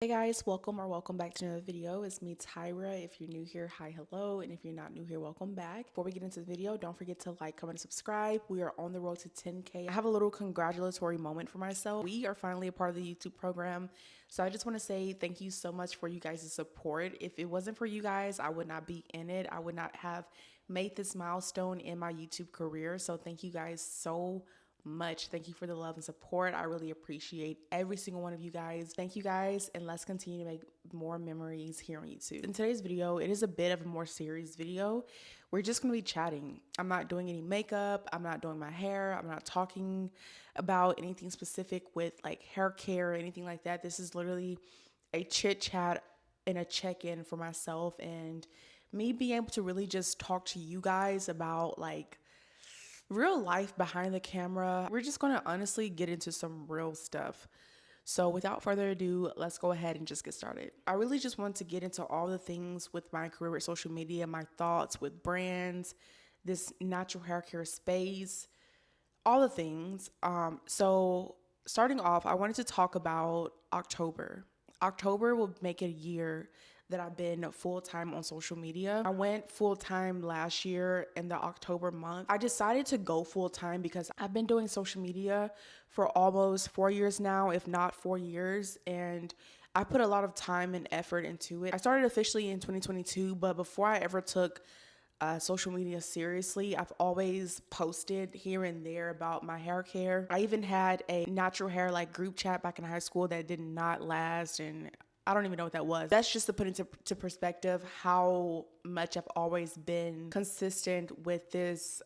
Hey guys, welcome back to another video. It's me, Tyra. If you're new here, hi, hello. And if you're not new here, welcome back. Before we get into the video, don't forget to like, comment, and subscribe. We are on the road to 10K. I have a little congratulatory moment for myself. We are finally a part of the YouTube program. So I just want to say thank you so much for you guys' support. If it wasn't for you guys, I would not be in it. I would not have made this milestone in my YouTube career. So thank you guys so much. Thank you for the love and support. I really appreciate every single one of you guys. Thank you guys, and let's continue to make more memories here on YouTube. In today's video, it is a bit of a more serious video. We're just going to be chatting. I'm not doing any makeup. I'm not doing my hair. I'm not talking about anything specific with like hair care or anything like that. This is literally a chit chat and a check-in for myself and me being able to really just talk to you guys about like real life behind the camera. We're just going to honestly get into some real stuff. So without further ado, let's go ahead and just get started. I really just want to get into all the things with my career with social media, my thoughts with brands, this natural hair care space, all the things. So starting off, I wanted to talk about October. October will make it a year that I've been full-time on social media. I went full-time last year in the October month. I decided to go full-time because I've been doing social media for almost 4 years now, if not 4 years, and I put a lot of time and effort into it. I started officially in 2022, but before I ever took social media seriously, I've always posted here and there about my hair care. I even had a natural hair like group chat back in high school that did not last, and I don't even know what that was. That's just to put into perspective how much I've always been consistent with this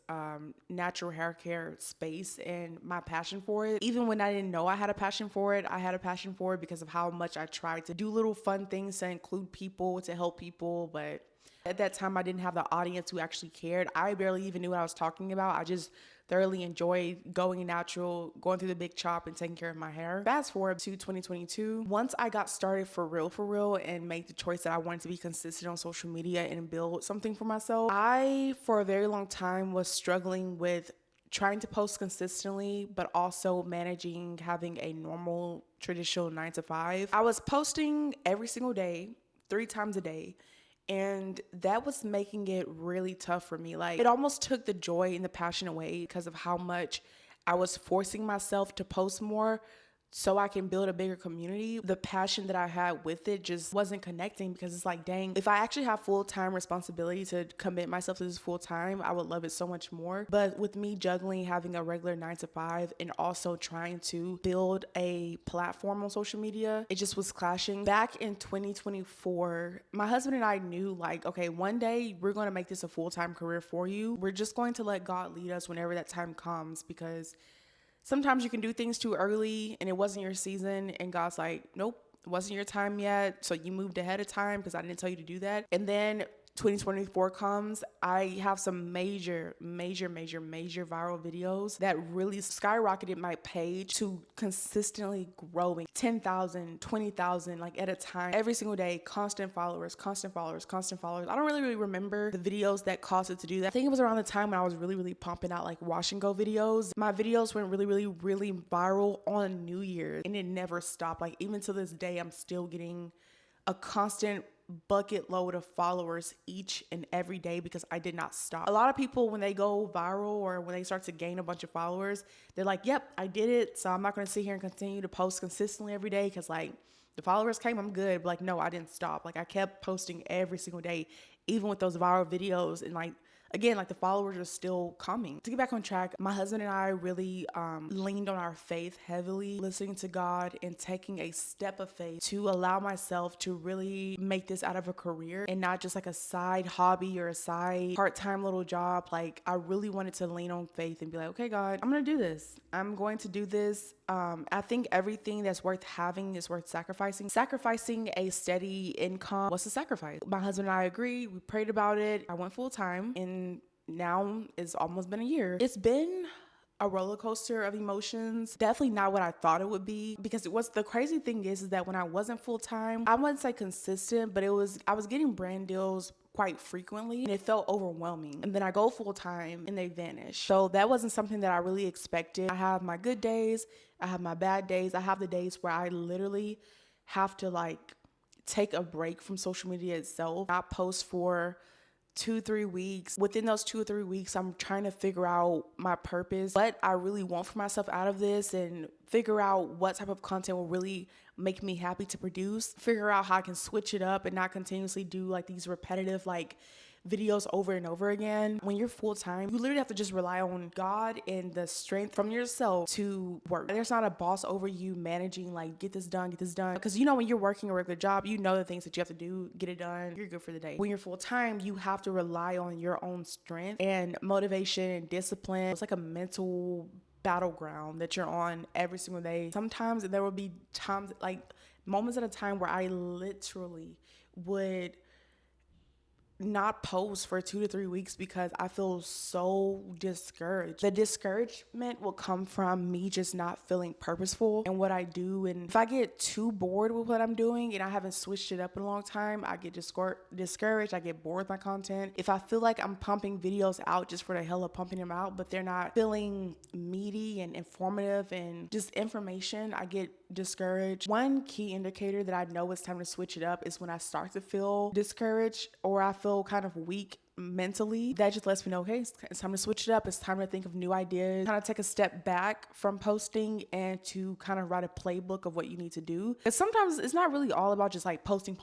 natural hair care space and my passion for it. Even when I didn't know I had a passion for it, I had a passion for it because of how much I tried to do little fun things to include people, to help people, but at that time, I didn't have the audience who actually cared. I barely even knew what I was talking about. I just thoroughly enjoyed going natural, going through the big chop and taking care of my hair. Fast forward to 2022. Once I got started for real, and made the choice that I wanted to be consistent on social media and build something for myself, I, for a very long time, was struggling with trying to post consistently, but also managing having a normal, traditional 9 to 5. I was posting every single day, 3 times a day. And that was making it really tough for me. Like, it almost took the joy and the passion away because of how much I was forcing myself to post more so I can build a bigger community. The passion that I had with it just wasn't connecting because it's like, dang, if I actually have full-time responsibility to commit myself to this full-time, I would love it so much more. But with me juggling having a regular 9 to 5 and also trying to build a platform on social media, it just was clashing. Back in 2024, my husband and I knew like, okay, one day we're going to make this a full-time career for you. We're just going to let God lead us whenever that time comes, because sometimes you can do things too early and it wasn't your season, and God's like, nope, it wasn't your time yet. So you moved ahead of time because I didn't tell you to do that. And then 2024 comes, I have some major viral videos that really skyrocketed my page to consistently growing 10,000, 20,000, like at a time, every single day, constant followers. I don't really remember the videos that caused it to do that. I think it was around the time when I was really pumping out like wash and go videos. My videos went really viral on New Year's, and it never stopped. Like, even to this day, I'm still getting a constant bucket load of followers each and every day because I did not stop. A lot of people, when they go viral or when they start to gain a bunch of followers, they're like, yep, I did it, so I'm not going to sit here and continue to post consistently every day because like the followers came, I'm good. But like, no, I didn't stop. Like, I kept posting every single day, even with those viral videos, and like, again, like the followers are still coming. To get back on track, my husband and I really leaned on our faith heavily, listening to God and taking a step of faith to allow myself to really make this out of a career and not just like a side hobby or a side part-time little job. Like, I really wanted to lean on faith and be like, okay, God, I'm going to do this. I'm going to do this. I think everything that's worth having is worth sacrificing. Sacrificing a steady income was a sacrifice. My husband and I agreed. We prayed about it. I went full time, and now it's almost been a year. It's been a roller coaster of emotions. Definitely not what I thought it would be, because it was, the crazy thing is that when I wasn't full time, I wouldn't say consistent, but I was getting brand deals quite frequently, and it felt overwhelming. And then I go full time and they vanish. So that wasn't something that I really expected. I have my good days, I have my bad days, I have the days where I literally have to like take a break from social media itself, not post for 2-3 weeks. Within those 2 or 3 weeks, I'm trying to figure out my purpose, what I really want for myself out of this, and figure out what type of content will really make me happy to produce, figure out how I can switch it up and not continuously do like these repetitive like videos over and over again. When you're full-time, you literally have to just rely on God and the strength from yourself to work. There's not a boss over you managing like, get this done, because you know when you're working a regular job, you know the things that you have to do, get it done, you're good for the day. When you're full-time, you have to rely on your own strength and motivation and discipline. It's like a mental battleground that you're on every single day. Sometimes there will be times, like moments at a time, where I literally would not post for 2 to 3 weeks because I feel so discouraged. The discouragement will come from me just not feeling purposeful in what I do. And if I get too bored with what I'm doing and I haven't switched it up in a long time, I get discouraged. I get bored with my content. If I feel like I'm pumping videos out just for the hell of pumping them out, but they're not feeling meaty and informative and just information, I get discouraged. One key indicator that I know it's time to switch it up is when I start to feel discouraged or I feel kind of weak mentally. That just lets me know, okay, it's time to switch it up. It's time to think of new ideas, kind of take a step back from posting and to kind of write a playbook of what you need to do. Because sometimes it's not really all about just like posting.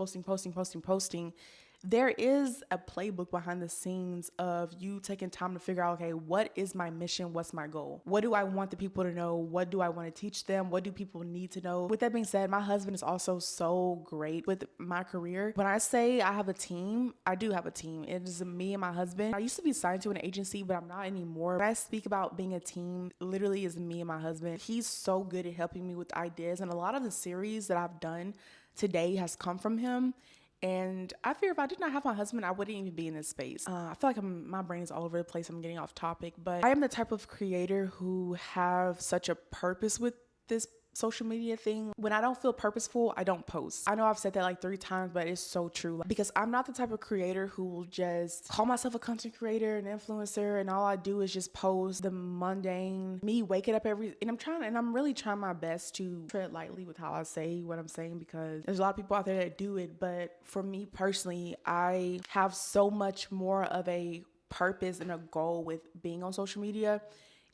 There is a playbook behind the scenes of you taking time to figure out, okay, what is my mission? What's my goal? What do I want the people to know? What do I want to teach them? What do people need to know? With that being said, my husband is also so great with my career. When I say I have a team, I do have a team. It is me and my husband. I used to be signed to an agency, but I'm not anymore. When I speak about being a team, literally is me and my husband. He's so good at helping me with ideas. And a lot of the series that I've done today has come from him. And I fear if I did not have my husband, I wouldn't even be in this space. I feel like my brain is all over the place. I'm getting off topic, but I am the type of creator who have such a purpose with this social media thing. When I don't feel purposeful, I don't post. I know I've said that like 3 times, but it's so true. Because I'm not the type of creator who will just call myself a content creator, an influencer, and all I do is just post the mundane, me waking up and I'm really trying my best to tread lightly with how I say what I'm saying, because there's a lot of people out there that do it. But for me personally, I have so much more of a purpose and a goal with being on social media.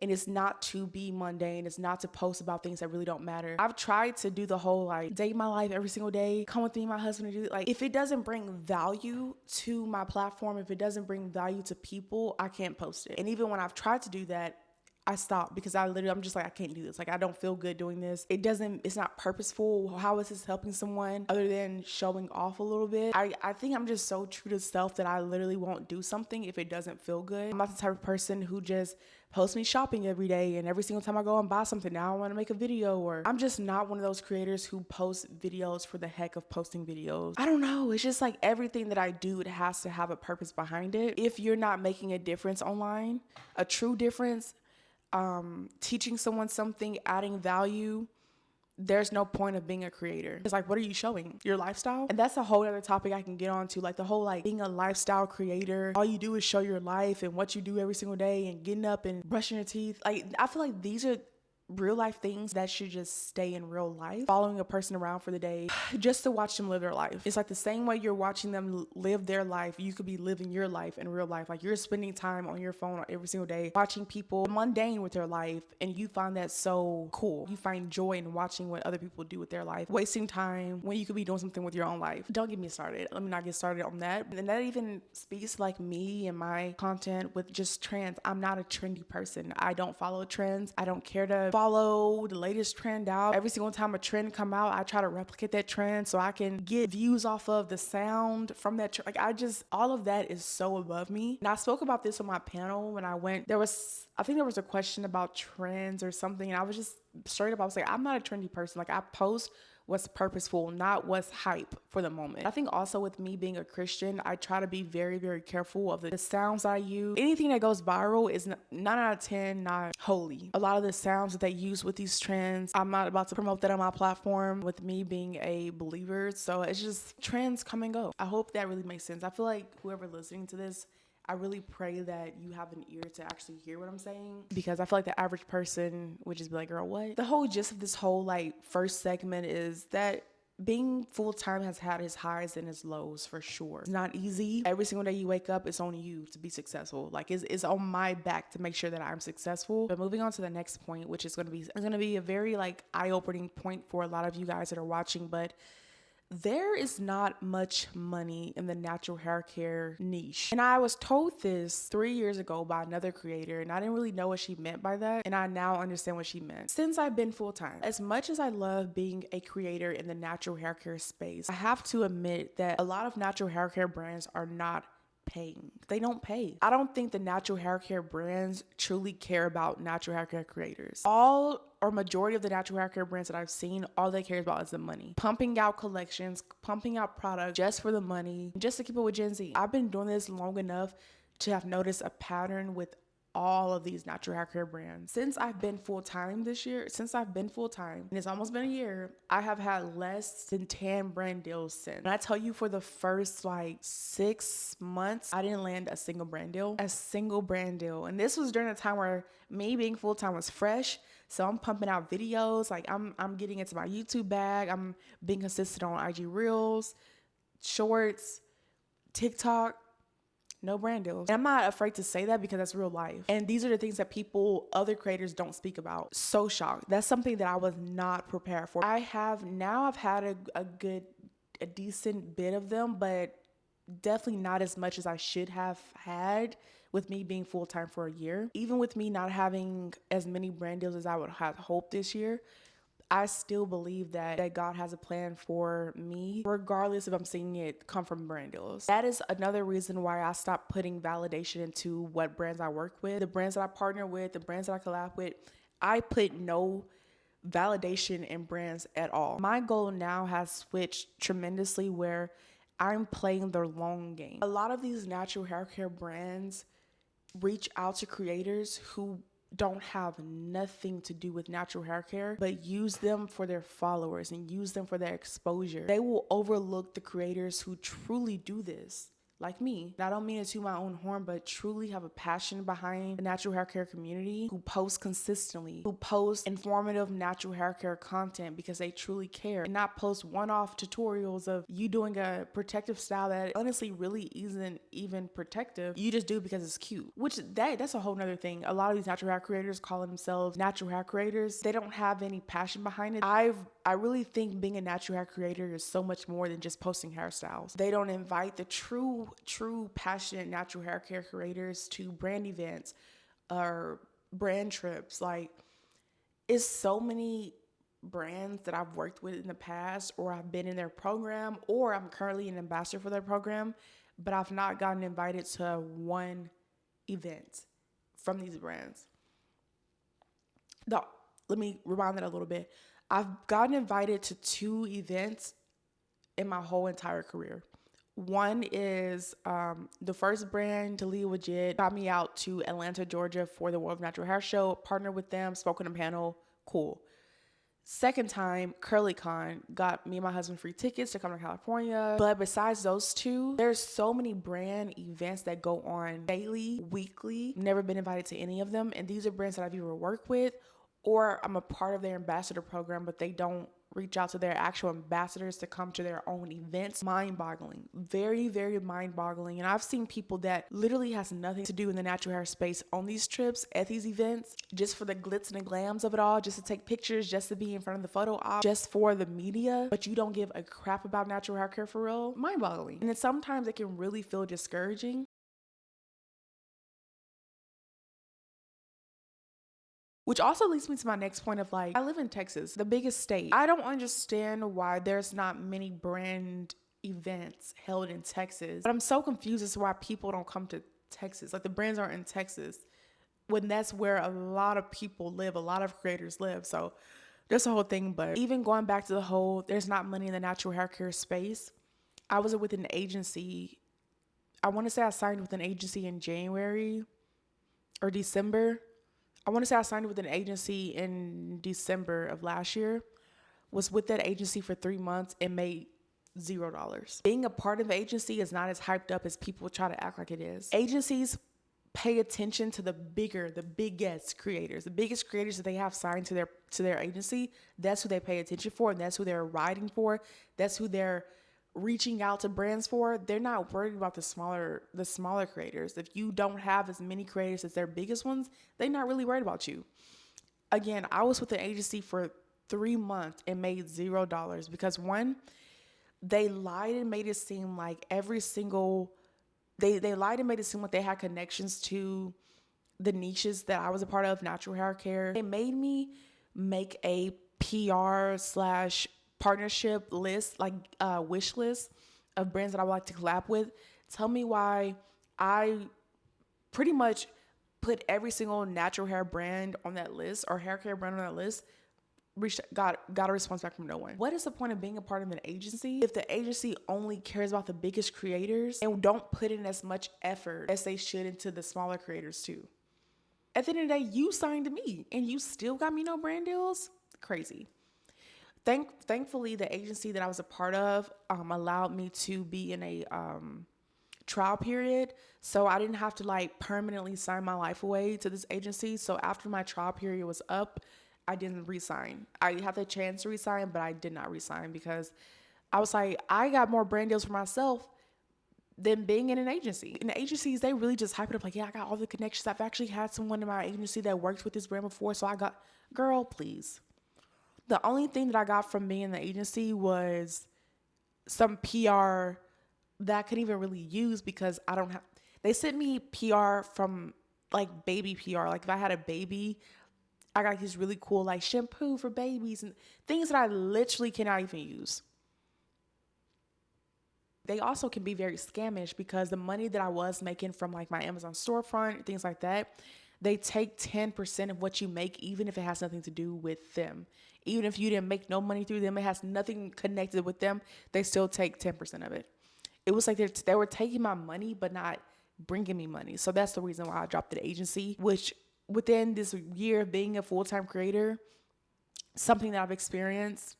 And it's not to be mundane. It's not to post about things that really don't matter. I've tried to do the whole like date my life every single day, come with me and my husband, and do it. Like, if it doesn't bring value to my platform, if it doesn't bring value to people, I can't post it. And even when I've tried to do that, I stopped because I'm just like, I can't do this. Like, I don't feel good doing this. It's not purposeful. How is this helping someone other than showing off a little bit? I think I'm just so true to self that I literally won't do something if it doesn't feel good. I'm not the type of person who just posts me shopping every day and every single time I go and buy something, now I want to make a video. Or I'm just not one of those creators who post videos for the heck of posting videos. I don't know. It's just like everything that I do, it has to have a purpose behind it. If you're not making a difference online, a true difference, teaching someone something, adding value, there's no point of being a creator. It's like, what are you showing? Your lifestyle? And that's a whole other topic I can get on to, like the whole like being a lifestyle creator. All you do is show your life and what you do every single day and getting up and brushing your teeth. Like, I feel like these are real life things that should just stay in real life. Following a person around for the day just to watch them live their life. It's like the same way you're watching them live their life, you could be living your life in real life. Like, you're spending time on your phone every single day watching people mundane with their life, and you find that so cool. You find joy in watching what other people do with their life, wasting time when you could be doing something with your own life. Don't get me started. Let me not get started on that. And that even speaks like me and my content with just trends. I'm not a trendy person. I don't follow trends. I don't care to follow the latest trend out. Every single time a trend come out, I try to replicate that trend so I can get views off of the sound from that trend. Like, all of that is so above me. And I spoke about this on my panel when I went. I think there was a question about trends or something, and I was just straight up, I was like, I'm not a trendy person. Like, I post what's purposeful, not what's hype for the moment. I think also with me being a Christian, I try to be very, very careful of the sounds I use. Anything that goes viral is 9 out of 10 not holy. A lot of the sounds that they use with these trends, I'm not about to promote that on my platform with me being a believer. So it's just trends come and go. I hope that really makes sense. I feel like whoever listening to this, I really pray that you have an ear to actually hear what I'm saying, because I feel like the average person would just be like, girl, what? The whole gist of this whole like first segment is that being full-time has had its highs and its lows for sure. It's not easy. Every single day you wake up, it's on you to be successful. Like it's on my back to make sure that I'm successful. But moving on to the next point, which is going to be a very like eye-opening point for a lot of you guys that are watching, but there is not much money in the natural hair care niche. And I was told this 3 years ago by another creator, and I didn't really know what she meant by that. And I now understand what she meant. Since I've been full-time, as much as I love being a creator in the natural hair care space, I have to admit that a lot of natural hair care brands are not paying. They don't pay. I don't think the natural hair care brands truly care about natural hair care creators. All or majority of the natural hair care brands that I've seen, all they care about is the money. Pumping out collections, pumping out products just for the money, just to keep it with Gen Z. I've been doing this long enough to have noticed a pattern with all of these natural hair care brands. Since I've been full-time this year, and it's almost been a year, I have had less than 10 brand deals since. And I tell you, for the first like 6 months, I didn't land a single brand deal. And this was during a time where me being full-time was fresh. So I'm pumping out videos, like I'm getting into my YouTube bag. I'm being consistent on IG Reels, Shorts, TikTok. No brand deals. And I'm not afraid to say that because that's real life. And these are the things that other creators don't speak about. So shocked. That's something that I was not prepared for. I've had a decent bit of them, but definitely not as much as I should have had with me being full-time for a year. Even with me not having as many brand deals as I would have hoped this year, I still believe that God has a plan for me, regardless if I'm seeing it come from brand deals. That is another reason why I stopped putting validation into what brands I work with, the brands that I partner with, the brands that I collab with. I put no validation in brands at all. My goal now has switched tremendously where I'm playing the long game. A lot of these natural hair care brands reach out to creators who don't have nothing to do with natural hair care, but use them for their followers and use them for their exposure. They will overlook the creators who truly do this, like me. And I don't mean to toot my own horn, but truly have a passion behind the natural hair care community, who post consistently, who post informative natural hair care content because they truly care, and not post one-off tutorials of you doing a protective style that honestly really isn't even protective. You just do it because it's cute, which that's a whole nother thing. A lot of these natural hair creators calling themselves natural hair creators, they don't have any passion behind it. I really think being a natural hair creator is so much more than just posting hairstyles. They don't invite the true passionate natural hair care creators to brand events or brand trips. Like, it's so many brands that I've worked with in the past, or I've been in their program, or I'm currently an ambassador for their program, but I've not gotten invited to one event from these brands. Let me rewind that a little bit. I've gotten invited to 2 events in my whole entire career. One is the first brand, To Lead Legit, got me out to Atlanta, Georgia for the World of Natural Hair Show, partnered with them, spoke on a panel, cool. Second time, CurlyCon got me and my husband free tickets to come to California. But besides those 2, there's so many brand events that go on daily, weekly. Never been invited to any of them. And these are brands that I've either worked with or I'm a part of their ambassador program, but they don't reach out to their actual ambassadors to come to their own events. Mind-boggling. Very, very mind-boggling. And I've seen people that literally has nothing to do in the natural hair space on these trips, at these events, just for the glitz and the glams of it all, just to take pictures, just to be in front of the photo op, just for the media, but you don't give a crap about natural hair care for real. Mind-boggling. And then sometimes it can really feel discouraging. Which also leads me to my next point of like, I live in Texas, the biggest state. I don't understand why there's not many brand events held in Texas. But I'm so confused as to why people don't come to Texas. Like, the brands aren't in Texas when that's where a lot of people live, a lot of creators live. So that's the whole thing. But even going back to the whole, there's not money in the natural hair care space. I was with an agency. I want to say I signed with an agency in January or December. I want to say I signed with an agency in December of last year, was with that agency for 3 months and made $0. Being a part of the agency is not as hyped up as people try to act like it is. Agencies pay attention to the biggest creators, the biggest creators that they have signed to their agency. That's who they pay attention for, and that's who they're writing for. That's who they're reaching out to brands for. They're not worried about the smaller creators. If you don't have as many creators as their biggest ones, they're not really worried about you. Again, I was with the agency for 3 months and made $0 because one, they lied and made it seem like they lied and made it seem like they had connections to the niches that I was a part of, natural hair care. They made me make a PR/partnership list, like wish list of brands that I would like to collab with. Tell me why I pretty much put every single natural hair brand on that list or hair care brand on that list. Got a response back from no one. What is the point of being a part of an agency if the agency only cares about the biggest creators and don't put in as much effort as they should into the smaller creators too? At the end of the day, you signed to me and you still got me no brand deals? Crazy. Thankfully, the agency that I was a part of allowed me to be in a trial period, so I didn't have to like permanently sign my life away to this agency. So after my trial period was up, I didn't resign. I had the chance to resign, but I did not resign because I was like, I got more brand deals for myself than being in an agency. In the agencies, they really just hype it up like, yeah, I got all the connections. I've actually had someone in my agency that worked with this brand before, so I got, girl, please. The only thing that I got from being in the agency was some PR that I couldn't even really use because I don't have, they sent me PR from like baby PR. Like if I had a baby, I got this really cool like shampoo for babies and things that I literally cannot even use. They also can be very scamish because the money that I was making from like my Amazon storefront, things like that, they take 10% of what you make, even if it has nothing to do with them. Even if you didn't make no money through them, it has nothing connected with them, they still take 10% of it. It was like they were taking my money, but not bringing me money. So that's the reason why I dropped the agency, which within this year of being a full-time creator, something that I've experienced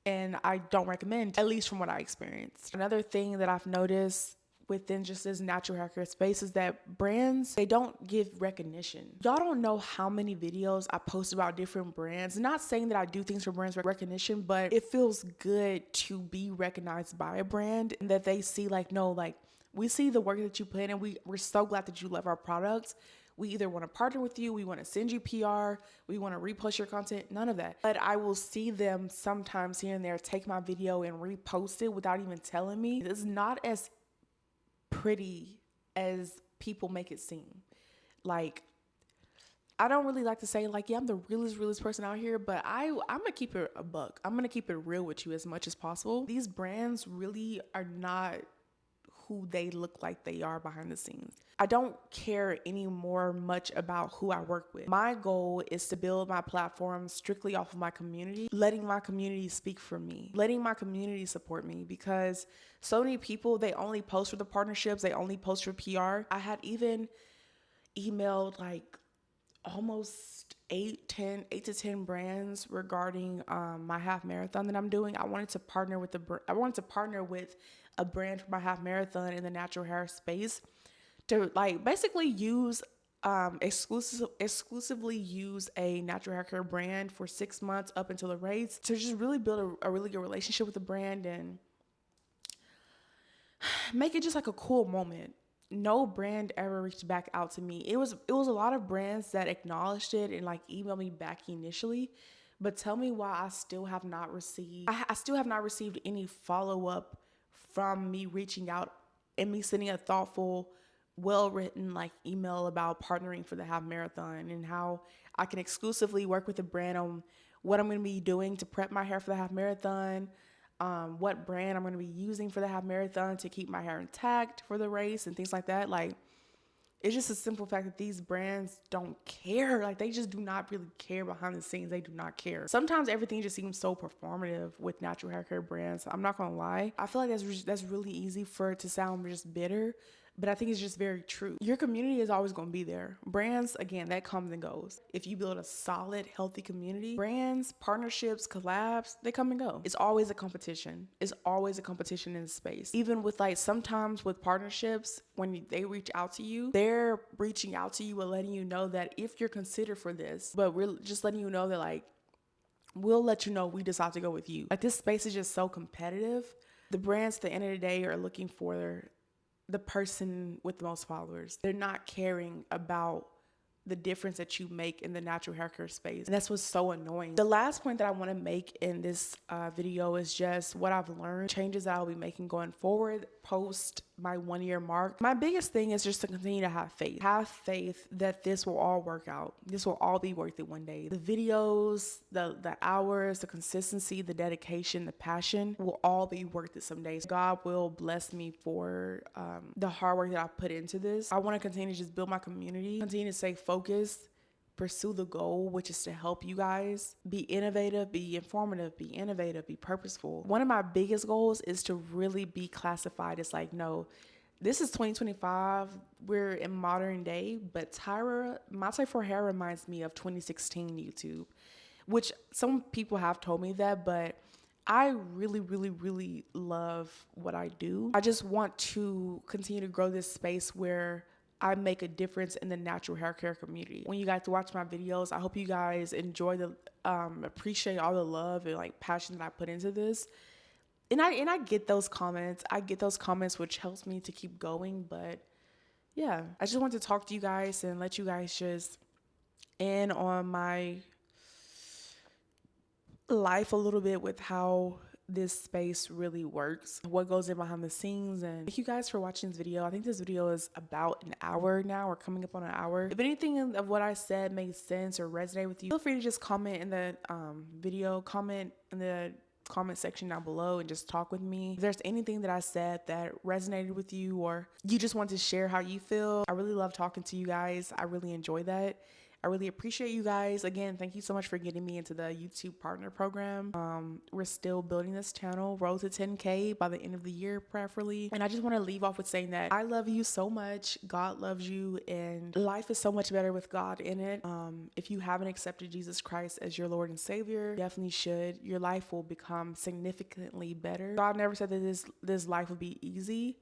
and I don't recommend, at least from what I experienced. Another thing that I've noticed within just this natural hair care space is that brands, they don't give recognition. Y'all don't know how many videos I post about different brands. Not saying that I do things for brands recognition, but it feels good to be recognized by a brand and that they see like, no, like we see the work that you put in and we're so glad that you love our products. We either want to partner with you, we want to send you PR, we want to repost your content, none of that. But I will see them sometimes here and there take my video and repost it without even telling me. It's not as pretty as people make it seem. Like, I don't really like to say like, yeah, I'm the realest person out here, but I'm gonna keep it a buck. I'm gonna keep it real with you as much as possible. These brands really are not who they look like they are behind the scenes. I don't care anymore much about who I work with. My goal is to build my platform strictly off of my community, letting my community speak for me, letting my community support me, because so many people, they only post for the partnerships, they only post for PR. I had even emailed like almost 8 to 10 brands regarding my half marathon that I'm doing. I wanted to partner with a brand for my half marathon in the natural hair space to like basically use exclusively use a natural hair care brand for 6 months up until the race, to just really build a really good relationship with the brand and make it just like a cool moment. No brand ever reached back out to me. It was a lot of brands that acknowledged it and like emailed me back initially, but tell me why I still have not received any follow-up from me reaching out and me sending a thoughtful, well-written like email about partnering for the half marathon and how I can exclusively work with the brand on what I'm going to be doing to prep my hair for the half marathon, what brand I'm going to be using for the half marathon to keep my hair intact for the race and things like that. Like, it's just a simple fact that these brands don't care. Like, they just do not really care behind the scenes. They do not care. Sometimes everything just seems so performative with natural hair care brands. I'm not gonna lie. I feel like that's really easy for it to sound just bitter, but I think it's just very true. Your community is always going to be there. Brands, again, that comes and goes. If you build a solid, healthy community, brands, partnerships, collabs, they come and go. It's always a competition. It's always a competition in the space. Even with like sometimes with partnerships, when they reach out to you, they're reaching out to you and letting you know that if you're considered for this, but we're just letting you know that like, we'll let you know we decide to go with you. Like this space is just so competitive. The brands at the end of the day are looking for the person with the most followers. They're not caring about the difference that you make in the natural hair care space. And that's what's so annoying. The last point that I want to make in this video is just what I've learned, changes that I'll be making going forward post my 1 year mark. My biggest thing is just to continue to have faith. Have faith that this will all work out. This will all be worth it one day. The videos, the hours, the consistency, the dedication, the passion will all be worth it some days. God will bless me for the hard work that I put into this. I want to continue to just build my community, continue to stay focused, pursue the goal, which is to help you guys be innovative, be informative, be innovative, be purposeful. One of my biggest goals is to really be classified as like, no, this is 2025. We're in modern day, but Tyra, my type for hair reminds me of 2016 YouTube, which some people have told me that, but I really, really, really love what I do. I just want to continue to grow this space where I make a difference in the natural hair care community. When you guys watch my videos, I hope you guys enjoy the, appreciate all the love and like passion that I put into this. And I get those comments. I get those comments, which helps me to keep going. But yeah, I just want to talk to you guys and let you guys just in on my life a little bit with how this space really works, what goes in behind the scenes. And thank you guys for watching this video. I think this video is about an hour now, or coming up on an hour. If anything of what I said made sense or resonate with you, feel free to just comment in the comment section down below and just talk with me. If there's anything that I said that resonated with you, or you just want to share how you feel, I really love talking to you guys. I really enjoy that. I really appreciate you guys. Again, thank you so much for getting me into the YouTube partner program. We're still building this channel, road to 10K by the end of the year, preferably. And I just want to leave off with saying that I love you so much. God loves you, and life is so much better with God in it. If you haven't accepted Jesus Christ as your Lord and Savior, definitely should. Your life will become significantly better. God never said that this life would be easy,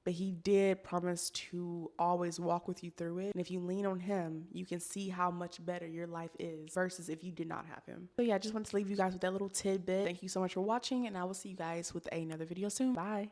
but he did promise to always walk with you through it. And if you lean on him, you can see how much better your life is versus if you did not have him. So yeah, I just wanted to leave you guys with that little tidbit. Thank you so much for watching, and I will see you guys with another video soon. Bye.